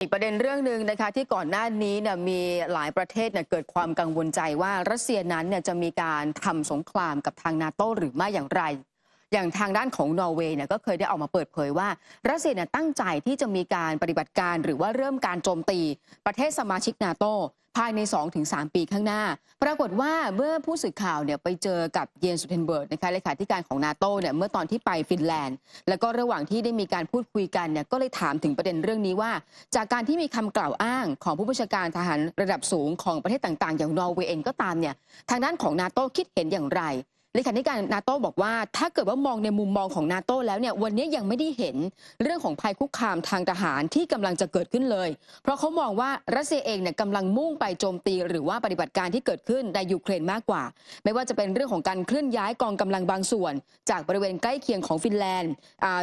อีกประเด็นเรื่องหนึ่งนะคะที่ก่อนหน้านี้เนี่ยมีหลายประเทศเนี่ยเกิดความกังวลใจว่ารัสเซียนั้นเนี่ยจะมีการทำสงครามกับทางนาโต้หรือไม่อย่างไรอย่างทางด้านของนอร์เวย์เนี่ยก็เคยได้ออกมาเปิดเผยว่ารัสเซียเนี่ยตั้งใจที่จะมีการปฏิบัติการหรือว่าเริ่มการโจมตีประเทศสมาชิกนาโต้ภายใน 2-3 ปีข้างหน้าปรากฏว่าเมื่อผู้สื่อข่าวเนี่ยไปเจอกับเยนสเทนเบิร์กนะคะเลขาธิการของนาโต้เนี่ยเมื่อตอนที่ไปฟินแลนด์แล้วก็ระหว่างที่ได้มีการพูดคุยกันเนี่ยก็เลยถามถึงประเด็นเรื่องนี้ว่าจากการที่มีคำกล่าวอ้างของผู้บัญชาการทหารระดับสูงของประเทศต่างๆอย่างนอร์เวย์เองก็ตามเนี่ยทางด้านของนาโต้คิดเห็นอย่างไรเลขาธิการนาโต้บอกว่าถ้าเกิดว่ามองในมุมมองของนาโต้แล้วเนี่ยวันนี้ยังไม่ได้เห็นเรื่องของภัยคุกคามทางทหารที่กำลังจะเกิดขึ้นเลยเพราะเขามองว่ารัสเซียเองเนี่ยกำลังมุ่งไปโจมตีหรือว่าปฏิบัติการที่เกิดขึ้นในยูเครนมากกว่าไม่ว่าจะเป็นเรื่องของการเคลื่อนย้ายกองกำลังบางส่วนจากบริเวณใกล้เคียงของฟินแลนด์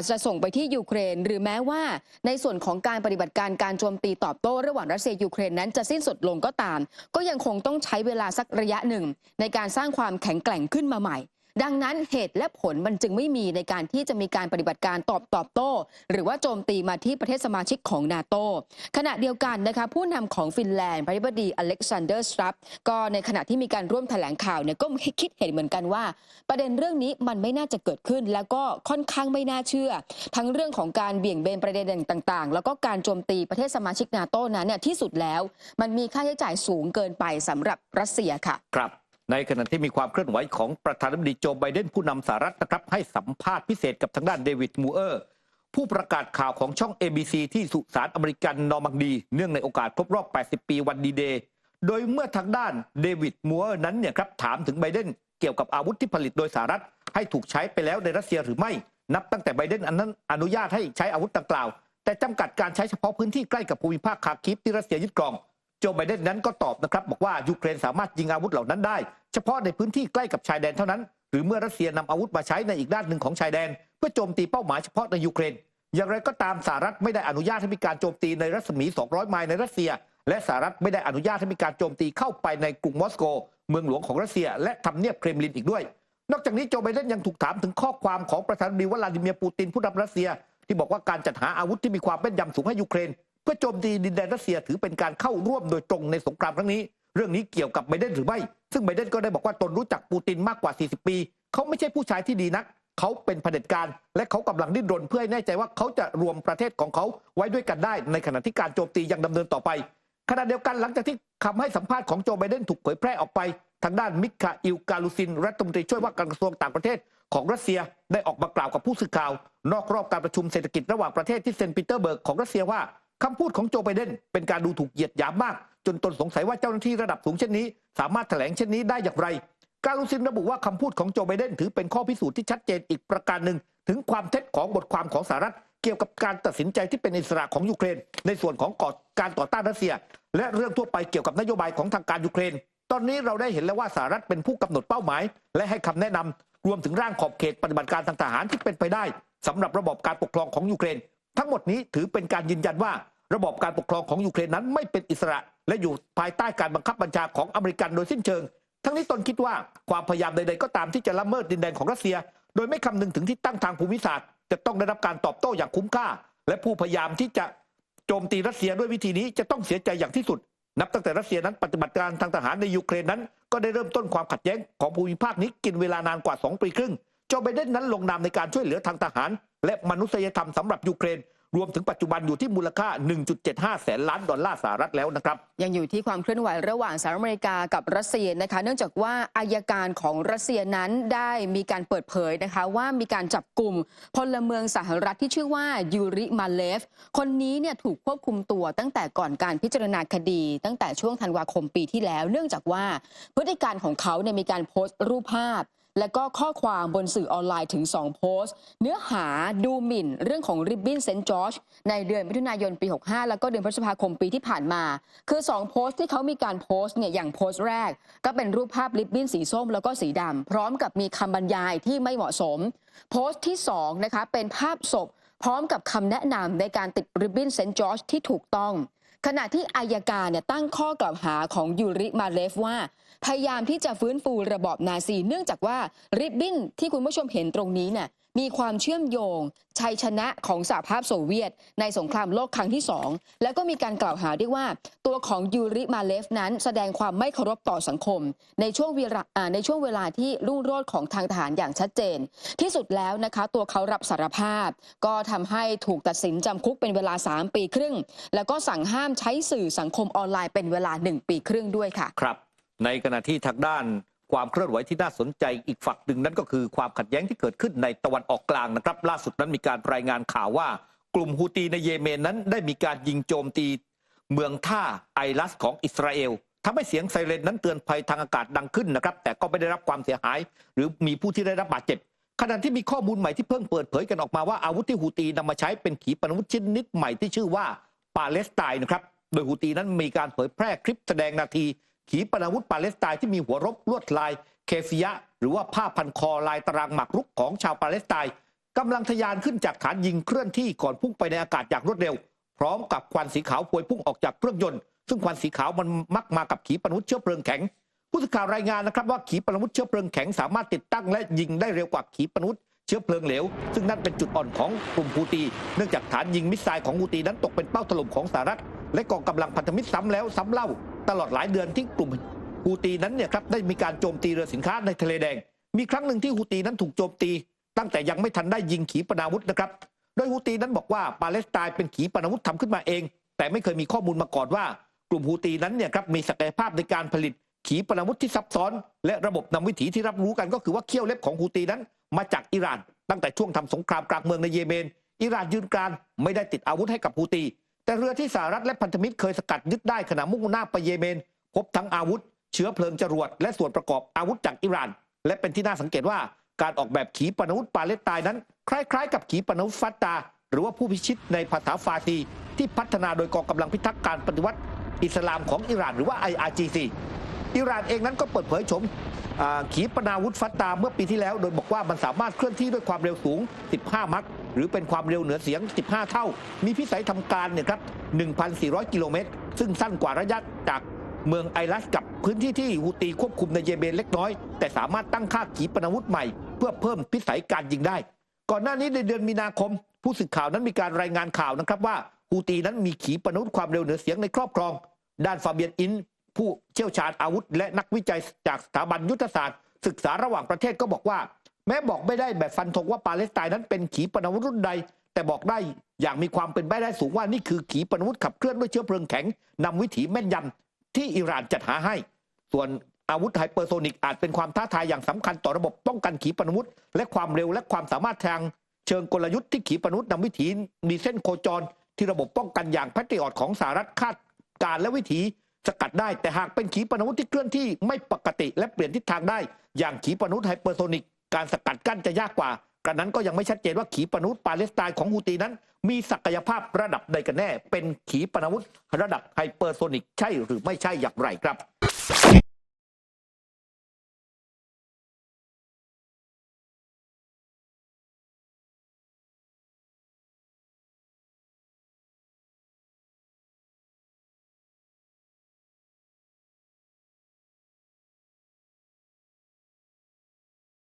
จะส่งไปที่ยูเครนหรือแม้ว่าในส่วนของการปฏิบัติการโจมตีตอบโต้ระหว่างรัสเซียยูเครนนั้นจะสิ้นสุดลงก็ตามก็ยังคงต้องใช้เวลาสักระยะหนึ่งในการสร้างความแข็งแกร่งขึ้นมาใหม่ดังนั้นเหตุและผลมันจึงไม่มีในการที่จะมีการปฏิบัติการตอบโต้หรือว่าโจมตีมาที่ประเทศสมาชิกของนาโต้ขณะเดียวกันนะคะผู้นำของฟินแลนด์ประธานาธิบดีอเล็กซานเดอร์สตรัปก็ในขณะที่มีการร่วมแถลงข่าวเนี่ยก็คิดเห็นเหมือนกันว่าประเด็นเรื่องนี้มันไม่น่าจะเกิดขึ้นแล้วก็ค่อนข้างไม่น่าเชื่อทั้งเรื่องของการเบี่ยงเบนประเด็นต่างๆแล้วก็การโจมตีประเทศสมาชิกนาโต้นั้นเนี่ยที่สุดแล้วมันมีค่าใช้จ่ายสูงเกินไปสำหรับรัสเซียค่ะครับในขณะที่มีความเคลื่อนไหวของประธานาธิบดีโจไบเดนผู้นำสหรัฐนะครับให้สัมภาษณ์พิเศษกับทางด้านเดวิดมูเออร์ผู้ประกาศข่าวของช่อง ABC ที่สุสานอเมริกันนอร์มังดีเนื่องในโอกาสครบรอบ 80 ปีวันดีเดย์โดยเมื่อทางด้านเดวิดมูเออร์นั้นเนี่ยครับถามถึงไบเดนเกี่ยวกับอาวุธที่ผลิตโดยสหรัฐให้ถูกใช้ไปแล้วในรัสเซียหรือไม่นับตั้งแต่ไบเดนอนุญาตให้ใช้อาวุธดังกล่าวแต่จำกัดการใช้เฉพาะพื้นที่ใกล้กับภูมิภาคคาร์คิฟที่รัสเซียยึดครองโจไบเดนนั้นก็ตอบนะครับบอกว่ายูเครนสามารถยิงอาวุธเหล่านั้นได้เฉพาะในพื้นที่ใกล้กับชายแดนเท่านั้นหรือเมื่อรัสเซียนำอาวุธมาใช้ในอีกด้านหนึ่งของชายแดนเพื่อโจมตีเป้าหมายเฉพาะในยูเครนอย่างไรก็ตามสหรัฐไม่ได้อนุญาตให้มีการโจมตีในรัศมี 200 ไมล์ในรัสเซียและสหรัฐไม่ได้อนุญาตให้มีการโจมตีเข้าไปในกรุงมอสโกเมืองหลวงของรัสเซียและทำเนียบเครมลินอีกด้วยนอกจากนี้โจไบเดนยังถูกถามถึงข้อความของประธานาธิบดีวลาดิเมียร์ปูตินผู้นำรัสเซียที่บอกว่าการจัดหาอาวุธที่มีความแม่นยำสูงให้ยูเครนเพื่อโจมตีดินแดนรัสเซียถือเป็นการเข้าร่วมโดยตรงในสงครามครั้งนี้เรื่องนี้เกี่ยวกับไบเดนหรือไม่ซึ่งไบเดนก็ได้บอกว่าตนรู้จักปูตินมากกว่า 40 ปีเขาไม่ใช่ผู้ชายที่ดีนักเขาเป็นเผด็จการและเขากำลังดิ้นรนเพื่อให้แน่ใจว่าเขาจะรวมประเทศของเขาไว้ด้วยกันได้ในขณะที่การโจมตียังดำเนินต่อไปขณะเดียวกันหลังจากที่คำให้สัมภาษณ์ของโจไบเดนถูกเผยแพร่ออกไปทางด้านมิคาอิลกาลูซินรัฐมนตรีช่วยว่าการกระทรวงต่างประเทศของรัสเซียได้ออกมากล่าวกับผู้สื่อข่าวนอกรอบการประชุมเศรษฐกิจระหว่างประเทศที่เซนต์ปีเตอร์เบิร์กของรัสเซียว่าคำพูดของโจไบเดนเป็นการดูถูกเหยียดหยามมากจนตนสงสัยว่าเจ้าหน้าที่ระดับสูงเช่นนี้สามารถแถลงเช่นนี้ได้อย่างไรกาลูซินระบุว่าคำพูดของโจไบเดนถือเป็นข้อพิสูจน์ที่ชัดเจนอีกประการหนึ่งถึงความเท็จของบทความของสหรัฐเกี่ยวกับการตัดสินใจที่เป็นอิสระของยูเครนในส่วนของการต่อต้านรัสเซียและเรื่องทั่วไปเกี่ยวกับนโยบายของทางการยูเครนตอนนี้เราได้เห็นแล้วว่าสหรัฐเป็นผู้กำหนดเป้าหมายและให้คำแนะนำรวมถึงร่างขอบเขตปฏิบัติการทางทหารที่เป็นไปได้สำหรับระบบการปกครองของยูเครนทั้งหมดนี้ถือเป็นการยืนยันว่าระบบการปกครองของยูเครนนั้นไม่เป็นอิสระและอยู่ภายใต้การบังคับบัญชาของอเมริกันโดยสิ้นเชิงทั้งนี้ตนคิดว่าความพยายามใดๆก็ตามที่จะละเมิดดินแดนของรัสเซียโดยไม่คำนึงถึงที่ตั้งทางภูมิศาสตร์จะต้องได้รับการตอบโต้อย่างคุ้มค่าและผู้พยายามที่จะโจมตีรัสเซียด้วยวิธีนี้จะต้องเสียใจอย่างที่สุดนับตั้งแต่รัสเซียนั้นปฏิบัติการทางทหารในยูเครนนั้นก็ได้เริ่มต้นความขัดแย้งของภูมิภาคนี้กินเวลานานกว่า2 ปีครึ่งโจไบเดนนั้นลงนามในการช่วยเหลือทางทหารและมนุษยธรรมสำหรับยูเครนรวมถึงปัจจุบันอยู่ที่มูลค่า 1.75 แสนล้านดอลลาร์สหรัฐแล้วนะครับยังอยู่ที่ความเคลื่อนไหวระหว่างสหรัฐอเมริกากับรัสเซียนะคะเนื่องจากว่าอัยการของรัสเซียนั้นได้มีการเปิดเผยนะคะว่ามีการจับกลุ่มพลเมืองสหรัฐที่ชื่อว่ายูริมาเลฟคนนี้เนี่ยถูกควบคุมตัวตั้งแต่ก่อนการพิจารณาคดีตั้งแต่ช่วงธันวาคมปีที่แล้วเนื่องจากว่าพฤติการของเขาเนี่ยมีการโพสต์รูปภาพและก็ข้อความบนสื่อออนไลน์ถึง2โพสต์เนื้อหาดูหมิ่นเรื่องของริบบิ้นเซนต์จอร์จในเดือนมิถุนายนปี65แล้วก็เดือนพฤษภาคมปีที่ผ่านมาคือ2โพสต์ที่เขามีการโพสต์เนี่ยอย่างโพสต์แรกก็เป็นรูปภาพริบบิ้นสีส้มแล้วก็สีดำพร้อมกับมีคำบรรยายที่ไม่เหมาะสมโพสต์ที่2นะคะเป็นภาพศพพร้อมกับคำแนะนำในการติดริบบิ้นเซนต์จอร์จที่ถูกต้องขณะที่อัยการเนี่ยตั้งข้อกล่าวหาของยูริมาเลฟว่าพยายามที่จะฟื้นฟูระบอบนาซีเนื่องจากว่าริบบิ้นที่คุณผู้ชมเห็นตรงนี้เนี่ย มีความเชื่อมโยงชัยชนะของสหภาพโซเวียตในสงครามโลกครั้งที่2แล้วก็มีการกล่าวหาด้วยว่าตัวของยูริมาเลฟนั้นแสดงความไม่เคารพต่อสังคมในช่วงเวลาที่รุ่งโรจน์ของทางทหารอย่างชัดเจนที่สุดแล้วนะคะตัวเขารับสารภาพก็ทำให้ถูกตัดสินจำคุกเป็นเวลา3 ปีครึ่งแล้วก็สั่งห้ามใช้สื่อสังคมออนไลน์เป็นเวลา1 ปีครึ่งด้วยค่ะครับในขณะที่ทางด้านความเคลื่อนไหวที่น่าสนใจอีกฝั่งหนึ่งนั้นก็คือความขัดแย้งที่เกิดขึ้นในตะวันออกกลางนะครับล่าสุดนั้นมีการรายงานข่าวว่ากลุ่มฮูตีในเยเมนนั้นได้มีการยิงโจมตีเมืองท่าไอลัสของอิสราเอลทำให้เสียงไซเรนนั้นเตือนภัยทางอากาศดังขึ้นนะครับแต่ก็ไม่ได้รับความเสียหายหรือมีผู้ที่ได้รับบาดเจ็บขณะที่มีข้อมูลใหม่ที่เพิ่งเปิดเผยกันออกมาว่าอาวุธที่ฮูตีนำมาใช้เป็นขีปนาวุธชนิดใหม่ที่ชื่อว่าปาเลสไตน์นะครับโดยฮูตีนั้นมีการเผยแพร่คลิปแสดงนาทีขีปนาวุธปาเลสไตน์ที่มีหัวรบลวดลายเคฟิยะหรือว่าผ้าพันคอลายตารางหมากรุกของชาวปาเลสไตน์กำลังทะยานขึ้นจากฐานยิงเคลื่อนที่ก่อนพุ่งไปในอากาศอย่างรวดเร็วพร้อมกับควันสีขาวพวยพุ่งออกจากเครื่องยนต์ซึ่งควันสีขาวมันมักมากับขีปนาวุธเชื้อเพลิงแข็งผู้สื่อข่าวรายงานนะครับว่าขีปนาวุธเชื้อเพลิงแข็งสามารถติดตั้งและยิงได้เร็วกว่าขีปนาวุธเชื้อเพลิงเหลวซึ่งนั่นเป็นจุดอ่อนของกลุ่มฮูตีเนื่องจากฐานยิงมิสไซล์ของฮูตีนั้นตกเป็นเป้าถล่มของสหรัฐและกองกำลังพันธมิตรซ้ำแล้วซ้ำเล่าตลอดหลายเดือนที่กลุ่มฮูตีนั้นเนี่ยครับได้มีการโจมตีเรือสินค้าในทะเลแดงมีครั้งหนึ่งที่ฮูตีนั้นถูกโจมตีตั้งแต่ยังไม่ทันได้ยิงขีปนาวุธนะครับโดยฮูตีนั้นบอกว่าปาเลสไตน์เป็นขีปนาวุธทำขึ้นมาเองแต่ไม่เคยมีข้อมูลมาก่อนว่ากลุ่มฮูตีนั้นเนี่ยครับมีศักยภาพในการผลิตขีปนาวุธที่ซับซ้อนและระบบนำวิถีที่รับรู้กันก็คือว่าเขี้ยวเล็บของฮูตีนั้นมาจากอิหร่านตั้งแต่ช่วงทำสงครามกลางเมืองในเยเมนอิหร่านยืนกรานไม่ได้ติดอาวุธให้กับฮูตีแต่เรือที่สหรัฐและพันธมิตรเคยสกัดยึดได้ขณะมุ่งหน้าไปเยเมนพบทั้งอาวุธเชื้อเพลิงจรวดและส่วนประกอบอาวุธจากอิหร่านและเป็นที่น่าสังเกตว่าการออกแบบขีปนาวุธปาเลสไตน์นั้นคล้ายๆกับขีปนาวุธฟัตตาหรือว่าผู้พิชิตในภาษาฟาร์ซีที่พัฒนาโดยกองกำลังพิทักษ์การปฏิวัติอิสลามของอิหร่านหรือว่า IRGC อิหร่านเองนั้นก็เปิดเผยชมขีปนาวุธฟัตตาเมื่อปีที่แล้วโดยบอกว่ามันสามารถเคลื่อนที่ด้วยความเร็วสูง15 มัคหรือเป็นความเร็วเหนือเสียง15 เท่ามีพิสัยทำการเนี่ยครับ 1,400 กิโลเมตรซึ่งสั้นกว่าระยะจากเมืองไอลัสกับพื้นที่ที่ฮูตีควบคุมในเยเมนเล็กน้อยแต่สามารถตั้งค่าขีปนาวุธใหม่เพื่อเพิ่มพิสัยการยิงได้ก่อนหน้านี้ในเดือนมีนาคมผู้สื่อข่าวนั้นมีการรายงานข่าวนะครับว่าฮูตีนั้นมีขีปนาวุธความเร็วเหนือเสียงในครอบครองด้านฟาเบียนอินผู้เชี่ยวชาญอาวุธและนักวิจัยจากสถาบันยุทธศาสตร์ศึกษาระหว่างประเทศก็บอกว่าแม้บอกไม่ได้แบบฟันธงว่าปาเลสไตน์นั้นเป็นขีปนาวุธรุ่นใดแต่บอกได้อย่างมีความเป็นไปได้สูงว่านี่คือขีปนาวุธขับเคลื่อนด้วยเชื้อเพลิงแข็งนำวิถีแม่นยำที่อิหร่านจัดหาให้ส่วนอาวุธไฮเปอร์โซนิกอาจเป็นความท้าทายอย่างสำคัญต่อระบบป้องกันขีปนาวุธและความเร็วและความสามารถทางเชิงกลยุทธ์ที่ขีปนาวุธนำวิถีมีเส้นโคจรที่ระบบป้องกันอย่างแพทริออตของสหรัฐคาดการและวิถีสกัดได้แต่หากเป็นขีปนาวุธที่เคลื่อนที่ไม่ปกติและเปลี่ยนทิศทางได้อย่างขีปนาวุธไฮเปอร์โซนิกการสกัดกั้นจะยากกว่ากระนั้นก็ยังไม่ชัดเจนว่าขีปนาวุธปาเลสไตน์ของฮูตีนั้นมีศักยภาพระดับใดกันแน่เป็นขีปนาวุธระดับไฮเปอร์โซนิกใช่หรือไม่ใช่อย่างไรครับ